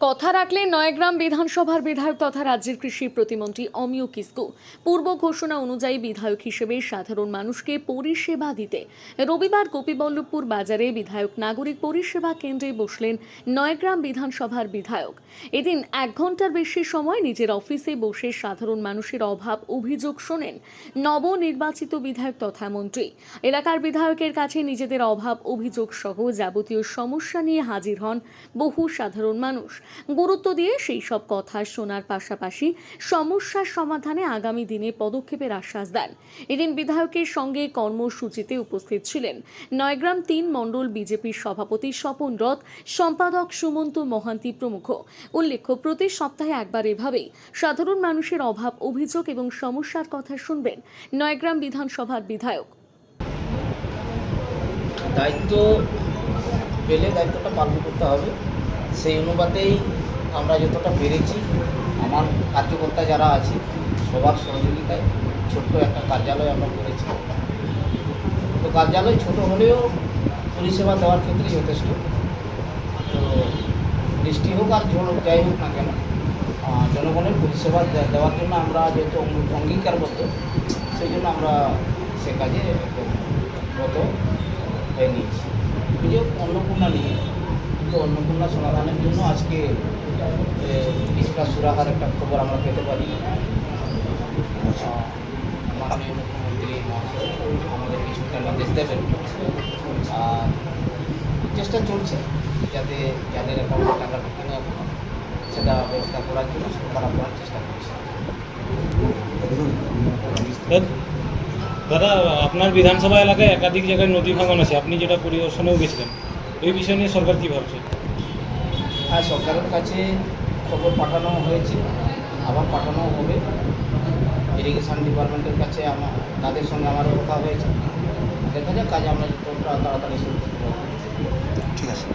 কথা রাখলেন নয়াগ্রাম বিধানসভার বিধায়ক তথা রাজ্যের কৃষি প্রতিমন্ত্রী অমিয় কিসকু। পূর্ব ঘোষণা অনুযায়ী বিধায়ক হিসেবে সাধারণ মানুষকে পরিষেবা দিতে রবিবার গোপীবল্লভপুর বাজারে বিধায়ক নাগরিক পরিষেবা কেন্দ্রে বসলেন নয়াগ্রাম বিধানসভার বিধায়ক। এদিন 1 ঘন্টার বেশি সময় নিজের অফিসে বসে সাধারণ মানুষের অভাব অভিযোগ শোনেন নবনির্বাচিত বিধায়ক তথা মন্ত্রী। এলাকার বিধায়কের কাছে নিজেদের অভাব অভিযোগ সহ যাবতীয় সমস্যা নিয়ে হাজির হন বহু সাধারণ মানুষ। গুরুত্ব দিয়ে সেই সব কথা শোনার পাশাপাশি সমস্যার সমাধানে আগামী দিনে পদক্ষেপের আশ্বাস দেন। এদিন বিধায়কের সঙ্গে কর্মসূচিতে উপস্থিত ছিলেন নয়গ্রাম 3 মণ্ডল বিজেপির সভাপতি স্বপন রথ, সম্পাদক সুমন্ত মহান্তি প্রমুখ। উল্লেখ্য, প্রতি সপ্তাহে একবার এভাবেই সাধারণ মানুষের অভাব অভিযোগ এবং সমস্যার কথা শুনবেন নয়গ্রাম বিধানসভার বিধায়ক। দায়িত্ব পেলে দায়িত্বটা পালন করতে হবে। সেই অনুপাতেই আমরা যতটা পেরেছি, আমার কার্যকর্তা যারা আছে সবার সহযোগিতায় ছোট্ট একটা কার্যালয় আমরা করেছি। তো কার্যালয় ছোট হলেও পরিষেবা দেওয়ার ক্ষেত্রে যথেষ্ট। তো বৃষ্টি হোক আর ঝড় যাই হোক না কেন, জনগণের পরিষেবা দেওয়ার জন্য আমরা যেহেতু অঙ্গীকারবদ্ধ, সেই জন্য আমরা সে কাজে ব্রত হয়ে নিয়েছি। অভিযোগ অন্নপূর্ণা নিয়ে, কিন্তু অন্নপূর্ণা সমাধানের জন্য আজকে কিছুটা সুরাহার একটা খবর আমরা পেতে পারি। মাননীয় মুখ্যমন্ত্রী মহাশয় আমাদের কিছুটা নির্দেশ দেবেন, আর চেষ্টা চলছে যাতে যাদের অ্যাকাউন্টে টাকা ঢুকে নেওয়া সেটা ব্যবস্থা করার জন্য সরকার করার চেষ্টা করছে। দাদা, আপনার বিধানসভা এলাকায় একাধিক জায়গায় নদী ভাঙন আছে, আপনি যেটা পরিদর্শনেও গেছিলেন, এই বিষয় নিয়ে সরকার কী ভাবছে? হ্যাঁ, সরকারের কাছে খবর পাঠানো হয়েছে, আবার পাঠানো হবে। ইরিগেশন ডিপার্টমেন্টের কাছে তাদের সঙ্গে আমারও কথা হয়েছে। দেখা যাক, কাজে আমরা যতটা তাড়াতাড়ি শুরু করতে পারবো। ঠিক আছে।